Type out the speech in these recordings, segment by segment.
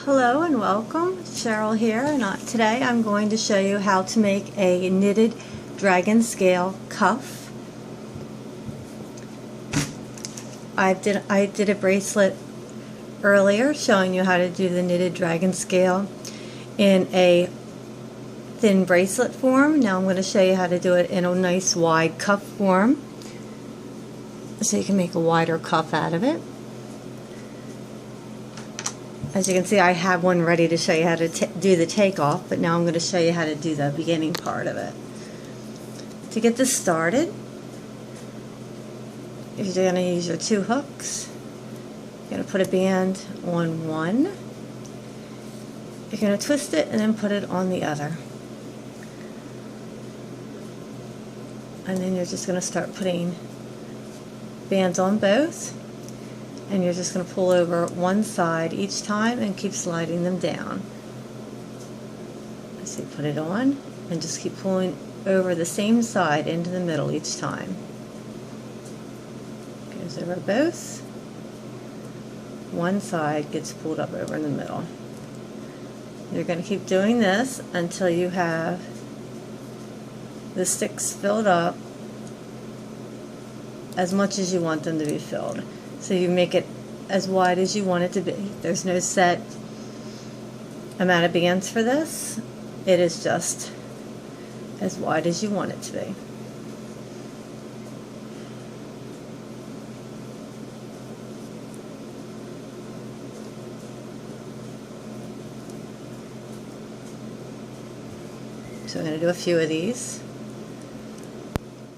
Hello and welcome. Cheryl here, and today I'm going to show you how to make a knitted dragon scale cuff. I did a bracelet earlier showing you how to do the knitted dragon scale in a thin bracelet form. Now I'm going to show you how to do it in a nice wide cuff form so you can make a wider cuff out of it. As you can see, I have one ready to show you how to do the takeoff, but now I'm going to show you how to do the beginning part of it. To get this started, you're going to use your two hooks. You're going to put a band on one. You're going to twist it and then put it on the other. And then you're just going to start putting bands on both. And you're just going to pull over one side each time and keep sliding them down. So you put it on and just keep pulling over the same side into the middle each time. Goes over both. One side gets pulled up over in the middle. You're going to keep doing this until you have the sticks filled up as much as you want them to be filled. So you make it as wide as you want it to be. There's no set amount of bands for this. It is just as wide as you want it to be. So I'm going to do a few of these,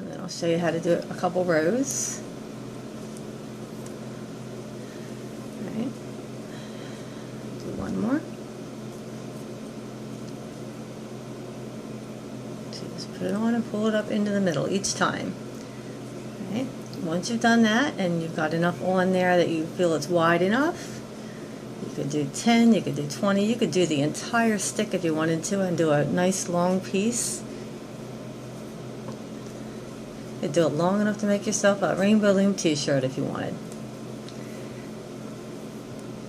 and then I'll show you how to do a couple rows. One more. So just put it on and pull it up into the middle each time. Okay. Once you've done that and you've got enough on there that you feel it's wide enough, you could do 10, you could do 20, you could do the entire stick if you wanted to and do a nice long piece. You could do it long enough to make yourself a rainbow loom t-shirt if you wanted.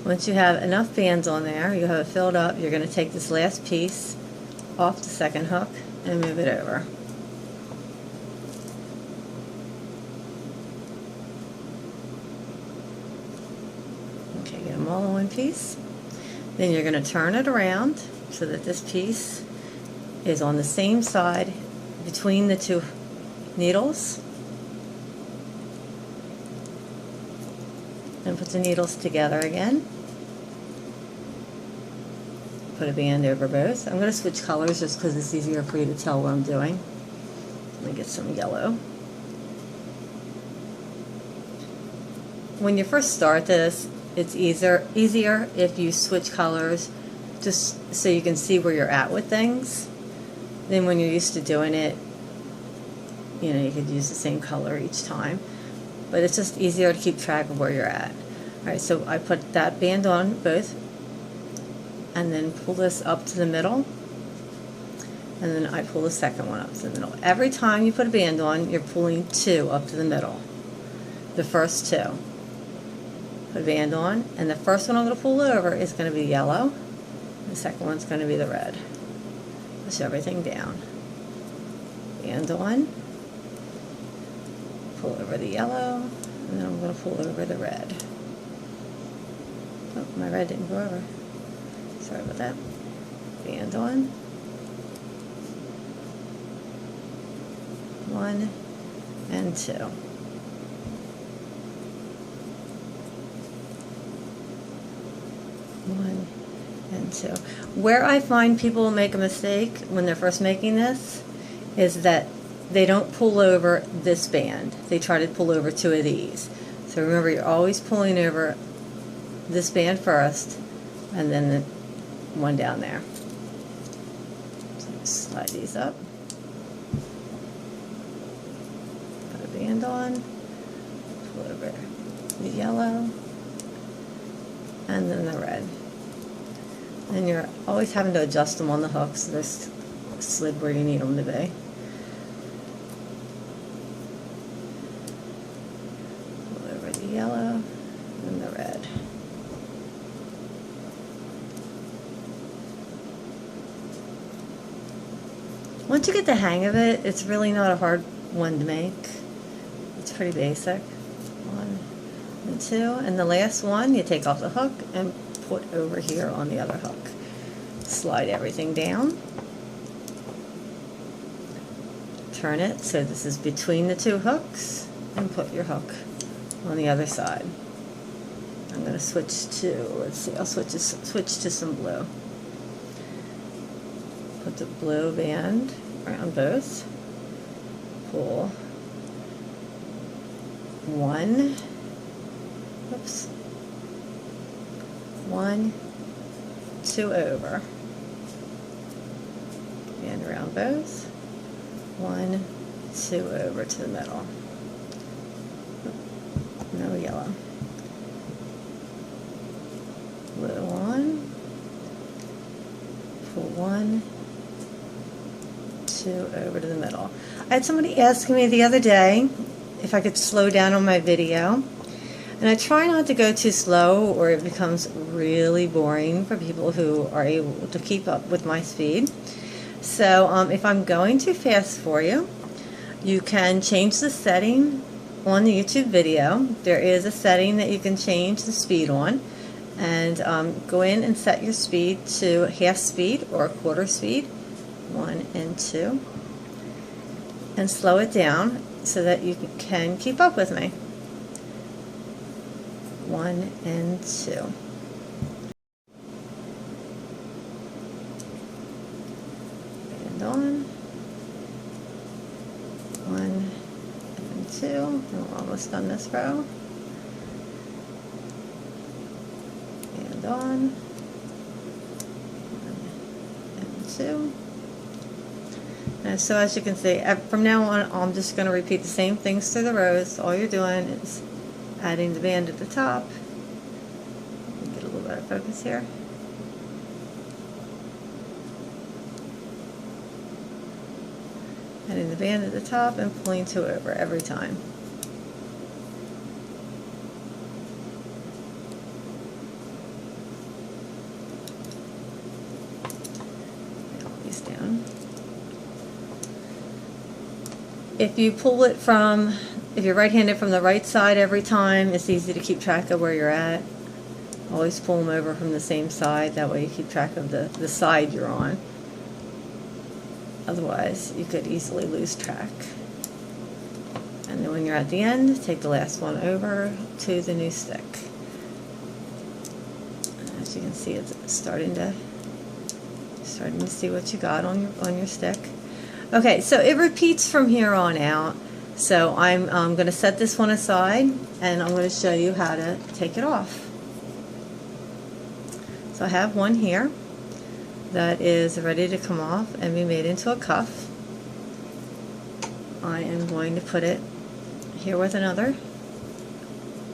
Once you have enough bands on there, you have it filled up, you're going to take this last piece off the second hook and move it over. Okay, get them all in one piece. Then you're going to turn it around so that this piece is on the same side between the two needles. And put the needles together again. Put a band over both. I'm going to switch colors just because it's easier for you to tell what I'm doing. Let me get some yellow. When you first start this, it's easier if you switch colors just so you can see where you're at with things. Then when you're used to doing it, you know, you could use the same color each time. But it's just easier to keep track of where you're at. Alright, so I put that band on both, and then pull this up to the middle, and then I pull the second one up to the middle. Every time you put a band on, you're pulling two up to the middle. The first two. Put a band on, and the first one I'm going to pull over is going to be yellow. The second one's going to be the red. Push everything down. Band on. Pull over the yellow, and then I'm going to pull over the red. Oh, my red didn't go over. Sorry about that. Band on. One and two. One and two. Where I find people make a mistake when they're first making this is that they don't pull over this band. They try to pull over two of these. So remember, you're always pulling over this band first and then the one down there. So just slide these up. Put a band on. Pull over the yellow and then the red. And you're always having to adjust them on the hook so they're slid where you need them to be. Yellow and the red. Once you get the hang of it, it's really not a hard one to make. It's pretty basic. 1 and 2, and the last one you take off the hook and put over here on the other hook. Slide everything down. Turn it so this is between the 2 hooks, and put your hook on the other side. I'm going to switch to, let's see, I'll switch to some blue. Put the blue band around both. Pull 1, oops, 1, 2 over. Band around both. 1, 2 over to the middle. No yellow. Blue 1, pull 1, 2 over to the middle. I had somebody ask me the other day if I could slow down on my video, and I try not to go too slow or it becomes really boring for people who are able to keep up with my speed. So if I'm going too fast for you, you can change the setting on the YouTube video. There is a setting that you can change the speed on, and go in and set your speed to half speed or quarter speed, 1 and 2, and slow it down so that you can keep up with me. 1 and 2. And on. 1 and 2. And we're almost done this row. And on. 1 and 2. And so as you can see, from now on, I'm just going to repeat the same things through the rows. All you're doing is adding the band at the top. Get a little better focus here. Adding the band at the top and pulling 2 over every time. All these down. If you pull it from, if you're right-handed, from the right side every time, it's easy to keep track of where you're at. Always pull them over from the same side, that way you keep track of the side you're on. Otherwise, you could easily lose track. And then when you're at the end, take the last one over to the new stick. And as you can see, it's starting to see what you got on your stick. Okay, so it repeats from here on out. So I'm going to set this one aside, and I'm going to show you how to take it off. So I have one here that is ready to come off and be made into a cuff. I am going to put it here with another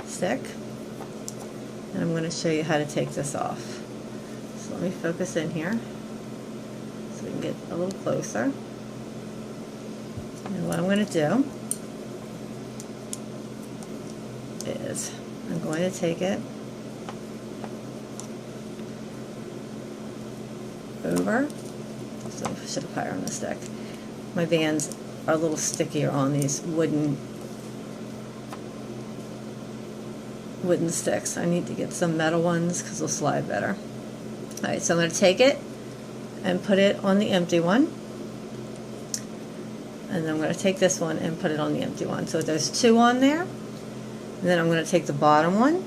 stick, and I'm going to show you how to take this off. So let me focus in here so we can get a little closer. And what I'm going to do is I'm going to take it over, so I should have higher on the stick. My bands are a little stickier on these wooden sticks. I need to get some metal ones because they'll slide better. Alright, so I'm going to take it and put it on the empty one. And then I'm going to take this one and put it on the empty one. So there's 2 on there. And then I'm going to take the bottom one,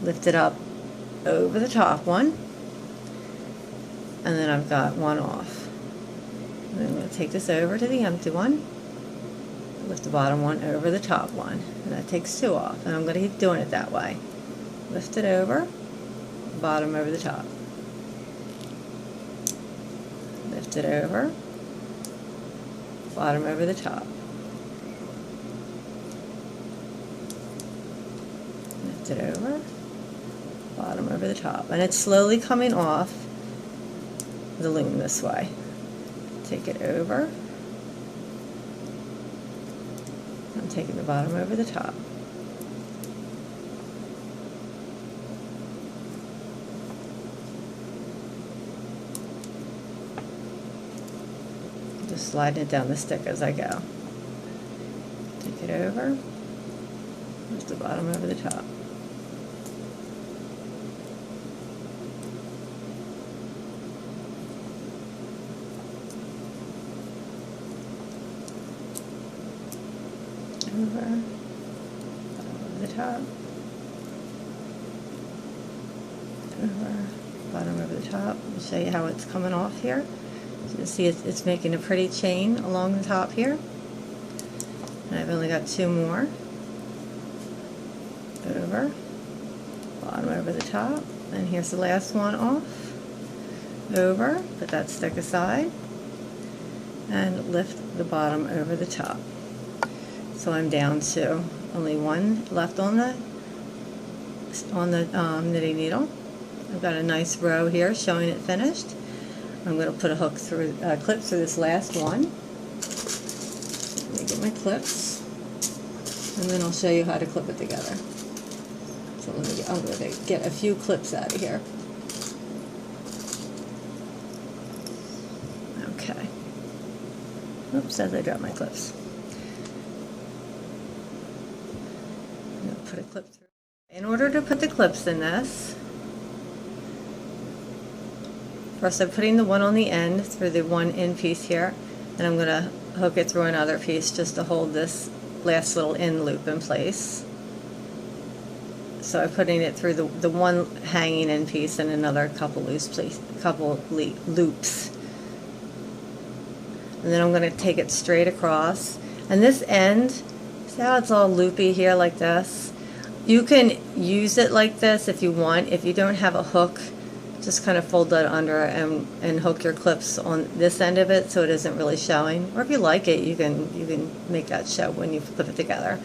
lift it up over the top one, and then I've got 1 off. And then I'm going to take this over to the empty one, lift the bottom one over the top one, and that takes 2 off. And I'm going to keep doing it that way. Lift it over, bottom over the top. Lift it over, bottom over the top. Lift it over, bottom over the top. And it's slowly coming off the loom this way. Take it over. I'm taking the bottom over the top. Just sliding it down the stick as I go. Take it over, lift the bottom over the top. Over, bottom over the top. Over, bottom over the top. I'll show you how it's coming off here. So you can see it's making a pretty chain along the top here. And I've only got 2 more. Over, bottom over the top, and here's the last one off. Over, put that stick aside, and lift the bottom over the top. So I'm down to only 1 left on the knitting needle. I've got a nice row here showing it finished. I'm going to put a hook through, clip through this last one. Let me get my clips, and then I'll show you how to clip it together. So I'm going to get a few clips out of here. Okay. Oops, as I drop my clips. I'm going to put a clip through. In order to put the clips in this, first I'm putting the one on the end through the one end piece here, and I'm going to hook it through another piece just to hold this last little end loop in place. So I'm putting it through the one hanging end piece and another couple loops. And then I'm going to take it straight across. And this end, see how it's all loopy here like this? You can use it like this if you want. If you don't have a hook, just kind of fold that under and hook your clips on this end of it so it isn't really showing. Or if you like it, you can make that show when you put it together.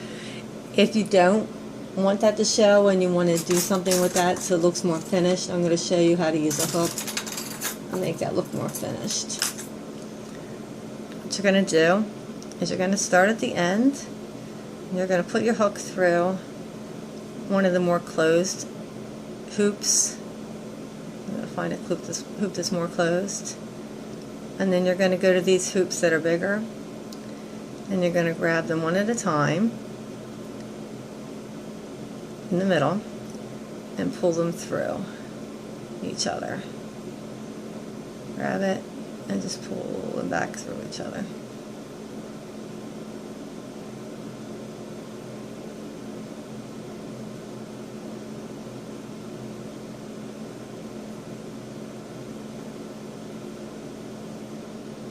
If you don't want that to show and you want to do something with that so it looks more finished, I'm going to show you how to use a hook and make that look more finished. What you're going to do is you're going to start at the end, and you're going to put your hook through one of the more closed hoops. I'm going to find a hoop that's more closed, and then you're going to go to these hoops that are bigger, and you're going to grab them one at a time in the middle and pull them through each other. Grab it and just pull them back through each other.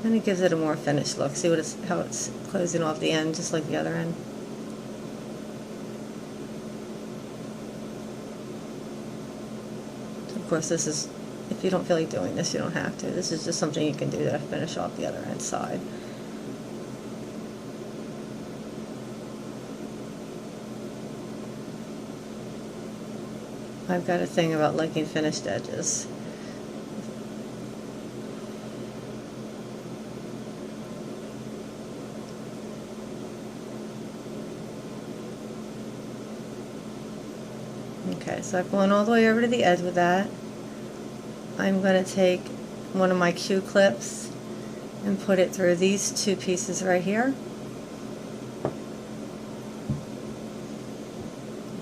And it gives it a more finished look. See how it's closing off the end just like the other end. Of course, this is, if you don't feel like doing this, you don't have to. This is just something you can do to finish off the other end side. I've got a thing about liking finished edges. Okay, so I've gone all the way over to the edge with that. I'm going to take one of my Q clips and put it through these 2 pieces right here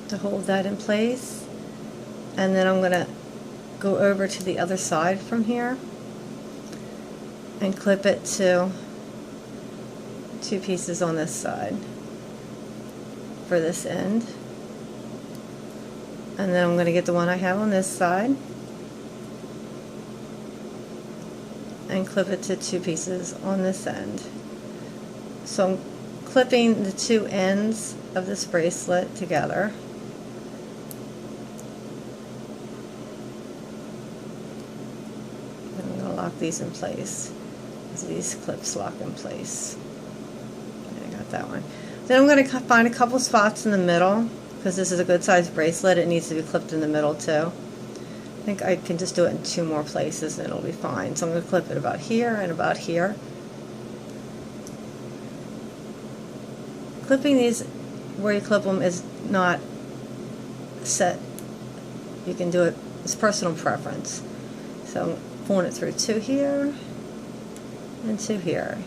to hold that in place. And then I'm going to go over to the other side from here and clip it to 2 pieces on this side for this end. And then I'm going to get the one I have on this side and clip it to 2 pieces on this end. So I'm clipping the 2 ends of this bracelet together. And I'm going to lock these in place, as these clips lock in place. Okay, I got that one. Then I'm going to find a couple spots in the middle. Because this is a good sized bracelet, it needs to be clipped in the middle too. I think I can just do it in 2 more places and it'll be fine. So I'm going to clip it about here and about here. Clipping these where you clip them is not set. You can do it, it's personal preference. So I'm pulling it through 2 here and 2 here.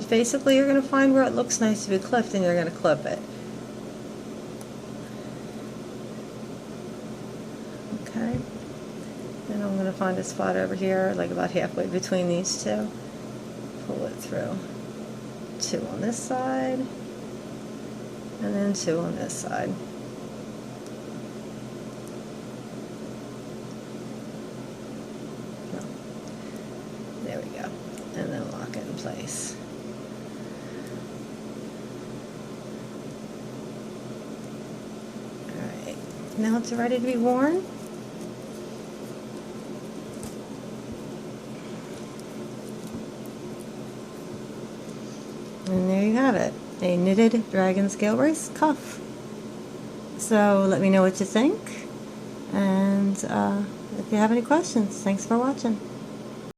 Basically, you're going to find where it looks nice to be clipped, and you're going to clip it. Okay. Then I'm going to find a spot over here, like about halfway between these two. Pull it through. 2 on this side, and then 2 on this side. There we go. And then lock it in place. Alright, now it's ready to be worn. And there you have it, a knitted dragon scale brace cuff. So let me know what you think, and if you have any questions, thanks for watching.